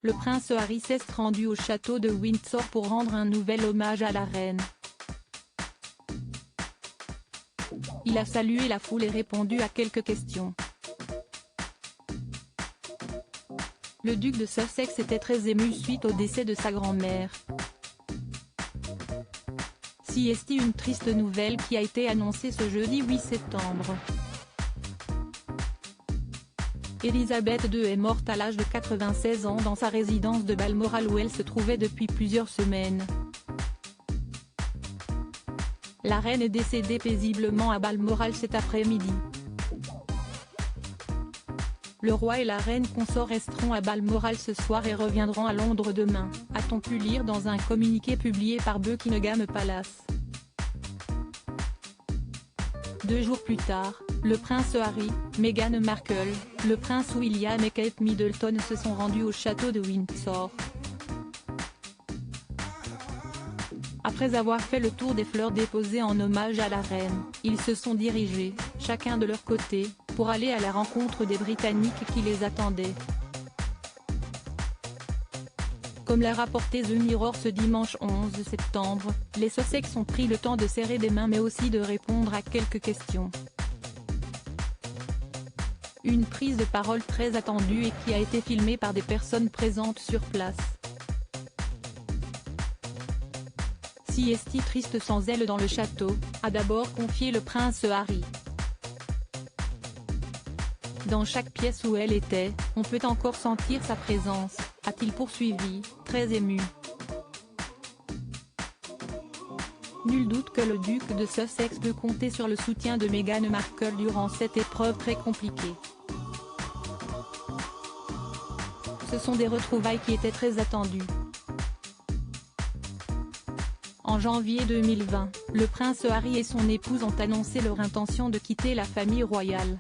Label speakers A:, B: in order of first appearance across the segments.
A: le prince Harry s'est rendu au château de Windsor pour rendre un nouvel hommage à la reine. Il a salué la foule et répondu à quelques questions. Le duc de Sussex était très ému suite au décès de sa grand-mère. C'est une triste nouvelle qui a été annoncée ce jeudi 8 septembre. Elisabeth II est morte à l'âge de 96 ans dans sa résidence de Balmoral où elle se trouvait depuis plusieurs semaines. La reine est décédée paisiblement à Balmoral cet après-midi. Le roi et la reine consort resteront à Balmoral ce soir et reviendront à Londres demain, a-t-on pu lire dans un communiqué publié par Buckingham Palace. 2 jours plus tard, le prince Harry, Meghan Markle, le prince William et Kate Middleton se sont rendus au château de Windsor. Après avoir fait le tour des fleurs déposées en hommage à la reine, ils se sont dirigés, chacun de leur côté, pour aller à la rencontre des Britanniques qui les attendaient. Comme l'a rapporté The Mirror ce dimanche 11 septembre, les Sussex ont pris le temps de serrer des mains mais aussi de répondre à quelques questions. Une prise de parole très attendue et qui a été filmée par des personnes présentes sur place. C'est triste sans elle dans le château, a d'abord confié le prince Harry. Dans chaque pièce où elle était, on peut encore sentir sa présence, a-t-il poursuivi, très ému. Nul doute que le duc de Sussex peut compter sur le soutien de Meghan Markle durant cette épreuve très compliquée. Ce sont des retrouvailles qui étaient très attendues. En janvier 2020, le prince Harry et son épouse ont annoncé leur intention de quitter la famille royale.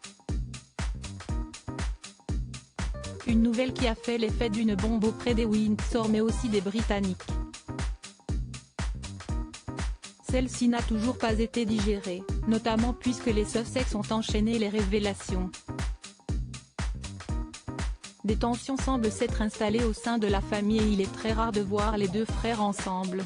A: Une nouvelle qui a fait l'effet d'une bombe auprès des Windsor mais aussi des Britanniques. Celle-ci n'a toujours pas été digérée, notamment puisque les Sussex ont enchaîné les révélations. Des tensions semblent s'être installées au sein de la famille et il est très rare de voir les deux frères ensemble.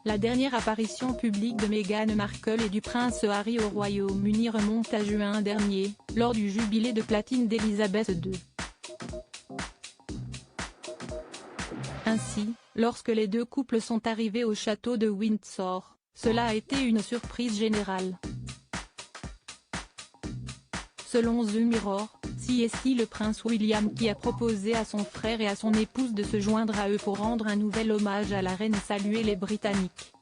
A: La dernière apparition publique de Meghan Markle et du prince Harry au Royaume-Uni remonte à juin dernier, lors du jubilé de platine d'Elisabeth II. Ainsi, lorsque les deux couples sont arrivés au château de Windsor, cela a été une surprise générale. Selon The Mirror, c'est le prince William qui a proposé à son frère et à son épouse de se joindre à eux pour rendre un nouvel hommage à la reine et saluer les Britanniques.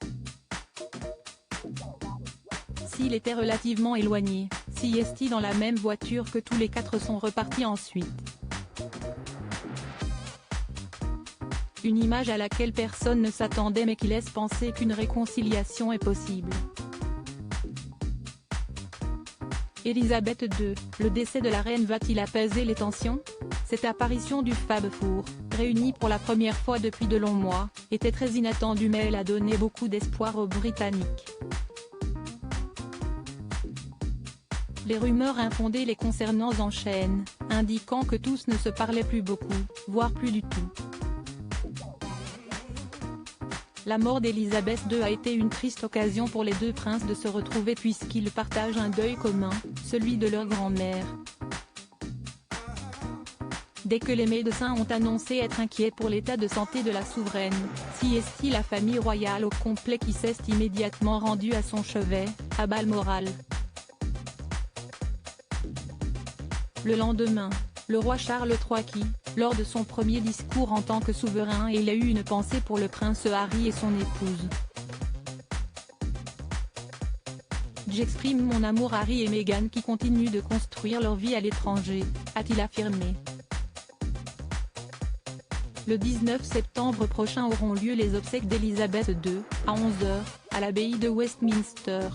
A: S'il était relativement éloigné, c'est dans la même voiture que tous les 4 sont repartis ensuite. Une image à laquelle personne ne s'attendait mais qui laisse penser qu'une réconciliation est possible. Elisabeth II, le décès de la reine va-t-il apaiser les tensions? Cette apparition du Fab Four, réunie pour la première fois depuis de longs mois, était très inattendue mais elle a donné beaucoup d'espoir aux Britanniques. Les rumeurs infondées les concernant s'enchaînent, indiquant que tous ne se parlaient plus beaucoup, voire plus du tout. La mort d'Elisabeth II a été une triste occasion pour les deux princes de se retrouver puisqu'ils partagent un deuil commun, celui de leur grand-mère. Dès que les médecins ont annoncé être inquiets pour l'état de santé de la souveraine, c'est la famille royale au complet qui s'est immédiatement rendue à son chevet, à Balmoral. Le lendemain, le roi Charles III qui, lors de son premier discours en tant que souverain, il a eu une pensée pour le prince Harry et son épouse. J'exprime mon amour à Harry et Meghan qui continuent de construire leur vie à l'étranger, a-t-il affirmé. Le 19 septembre prochain auront lieu les obsèques d'Elisabeth II, à 11h, à l'abbaye de Westminster.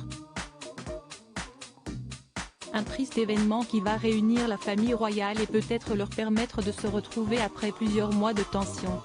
A: Un triste événement qui va réunir la famille royale et peut-être leur permettre de se retrouver après plusieurs mois de tension.